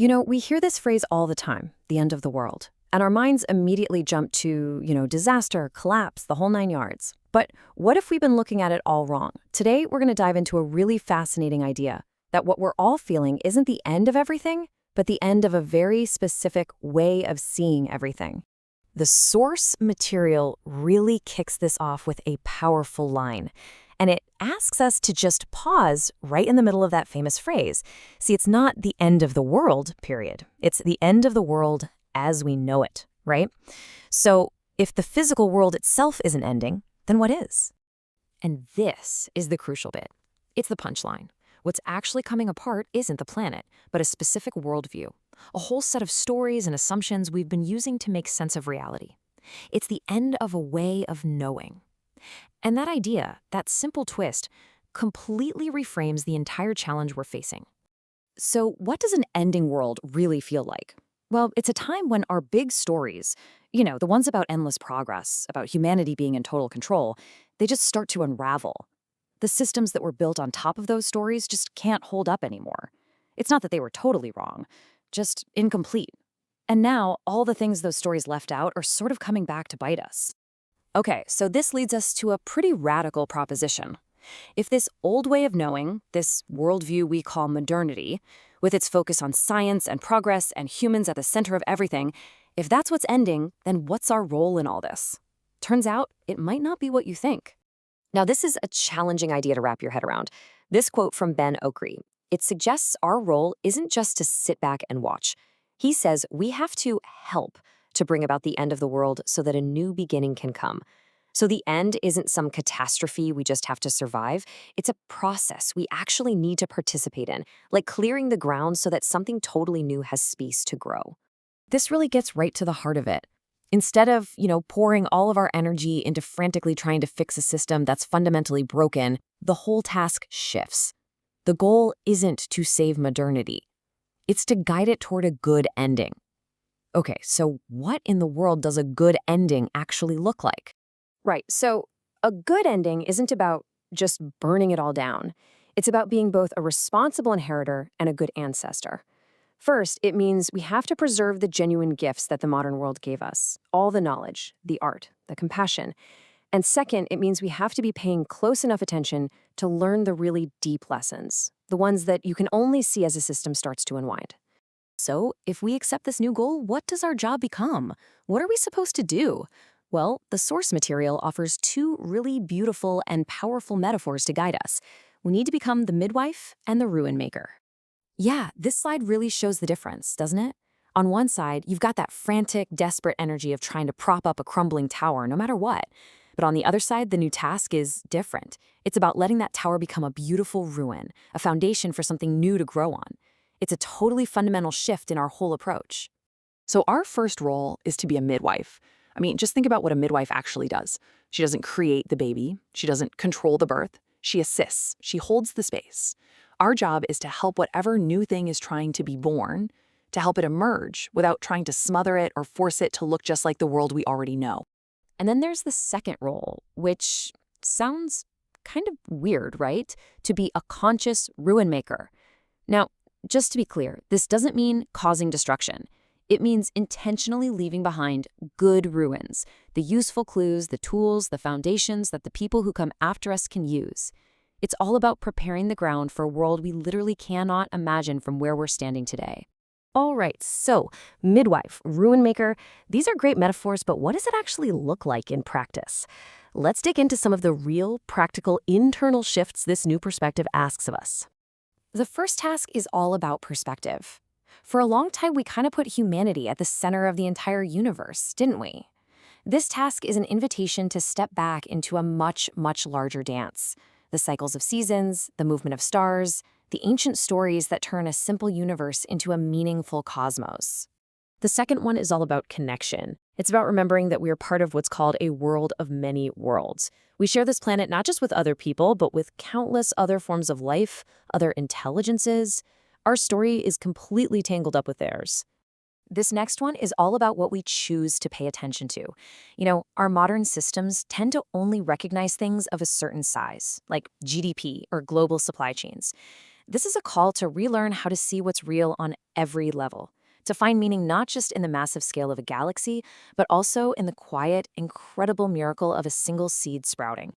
We hear this phrase all the time, the end of the world. And our minds immediately jump to, disaster, collapse, the whole 9 yards. But what if we've been looking at it all wrong? Today, we're going to dive into a really fascinating idea that what we're all feeling isn't the end of everything, but the end of a very specific way of seeing everything. The source material really kicks this off with a powerful line. And it asks us to just pause right in the middle of that famous phrase. See, it's not the end of the world, period. It's the end of the world as we know it, right? So if the physical world itself isn't ending, then what is? And this is the crucial bit. It's the punchline. What's actually coming apart isn't the planet, but a specific worldview, a whole set of stories and assumptions we've been using to make sense of reality. It's the end of a way of knowing. And that idea, that simple twist, completely reframes the entire challenge we're facing. So what does an ending world really feel like? Well, it's a time when our big stories, the ones about endless progress, about humanity being in total control, they just start to unravel. The systems that were built on top of those stories just can't hold up anymore. It's not that they were totally wrong, just incomplete. And now, all the things those stories left out are sort of coming back to bite us. Okay, so this leads us to a pretty radical proposition. If this old way of knowing, this worldview we call modernity, with its focus on science and progress and humans at the center of everything, if that's what's ending, then what's our role in all this? Turns out, it might not be what you think. Now, this is a challenging idea to wrap your head around. This quote from Ben Okri, it suggests our role isn't just to sit back and watch. He says we have to help to bring about the end of the world so that a new beginning can come. So the end isn't some catastrophe we just have to survive. It's a process we actually need to participate in, like clearing the ground so that something totally new has space to grow. This really gets right to the heart of it. Instead of, pouring all of our energy into frantically trying to fix a system that's fundamentally broken, the whole task shifts. The goal isn't to save modernity. It's to guide it toward a good ending. Okay, so what in the world does a good ending actually look like? Right, so a good ending isn't about just burning it all down. It's about being both a responsible inheritor and a good ancestor. First, it means we have to preserve the genuine gifts that the modern world gave us, all the knowledge, the art, the compassion. And second, it means we have to be paying close enough attention to learn the really deep lessons, the ones that you can only see as a system starts to unwind. So, if we accept this new goal, what does our job become? What are we supposed to do? Well, the source material offers two really beautiful and powerful metaphors to guide us. We need to become the midwife and the ruin maker. Yeah, this slide really shows the difference, doesn't it? On one side, you've got that frantic, desperate energy of trying to prop up a crumbling tower no matter what. But on the other side, the new task is different. It's about letting that tower become a beautiful ruin, a foundation for something new to grow on. It's a totally fundamental shift in our whole approach. So our first role is to be a midwife. Just think about what a midwife actually does. She doesn't create the baby. She doesn't control the birth. She assists. She holds the space. Our job is to help whatever new thing is trying to be born, to help it emerge without trying to smother it or force it to look just like the world we already know. And then there's the second role, which sounds kind of weird, right? To be a conscious ruin maker. Now, just to be clear, this doesn't mean causing destruction. It means intentionally leaving behind good ruins, the useful clues, the tools, the foundations that the people who come after us can use. It's all about preparing the ground for a world we literally cannot imagine from where we're standing today. All right, so midwife, ruin maker, these are great metaphors, but what does it actually look like in practice? Let's dig into some of the real, practical, internal shifts this new perspective asks of us. The first task is all about perspective. For a long time, we kind of put humanity at the center of the entire universe, didn't we? This task is an invitation to step back into a much, much larger dance. The cycles of seasons, the movement of stars, the ancient stories that turn a simple universe into a meaningful cosmos. The second one is all about connection. It's about remembering that we are part of what's called a world of many worlds. We share this planet not just with other people, but with countless other forms of life, other intelligences. Our story is completely tangled up with theirs. This next one is all about what we choose to pay attention to. Our modern systems tend to only recognize things of a certain size, like GDP or global supply chains. This is a call to relearn how to see what's real on every level, to find meaning not just in the massive scale of a galaxy, but also in the quiet, incredible miracle of a single seed sprouting.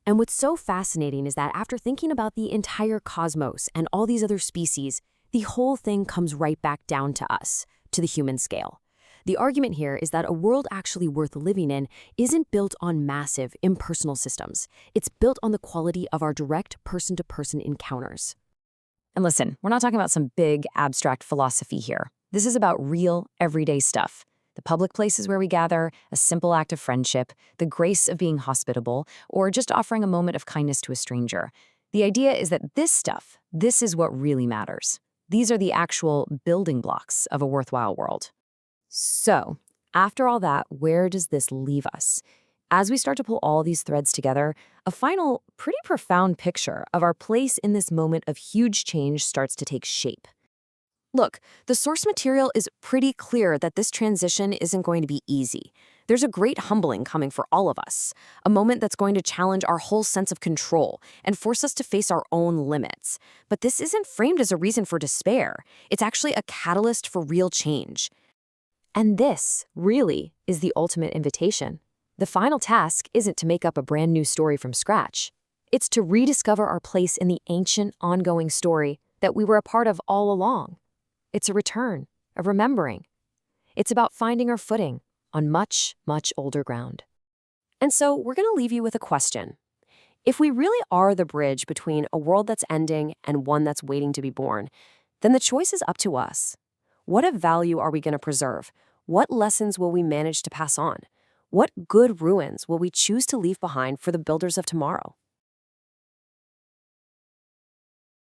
And what's so fascinating is that after thinking about the entire cosmos and all these other species, the whole thing comes right back down to us, to the human scale. The argument here is that a world actually worth living in isn't built on massive, impersonal systems. It's built on the quality of our direct person-to-person encounters. And listen, we're not talking about some big, abstract philosophy here. This is about real, everyday stuff. The public places where we gather, a simple act of friendship, the grace of being hospitable, or just offering a moment of kindness to a stranger. The idea is that this stuff, this is what really matters. These are the actual building blocks of a worthwhile world. So, after all that, where does this leave us? As we start to pull all these threads together, a final, pretty profound picture of our place in this moment of huge change starts to take shape. Look, the source material is pretty clear that this transition isn't going to be easy. There's a great humbling coming for all of us, a moment that's going to challenge our whole sense of control and force us to face our own limits. But this isn't framed as a reason for despair. It's actually a catalyst for real change. And this, really, is the ultimate invitation. The final task isn't to make up a brand new story from scratch. It's to rediscover our place in the ancient, ongoing story that we were a part of all along. It's a return, a remembering. It's about finding our footing on much, much older ground. And so we're going to leave you with a question. If we really are the bridge between a world that's ending and one that's waiting to be born, then the choice is up to us. What of value are we going to preserve? What lessons will we manage to pass on? What good ruins will we choose to leave behind for the builders of tomorrow?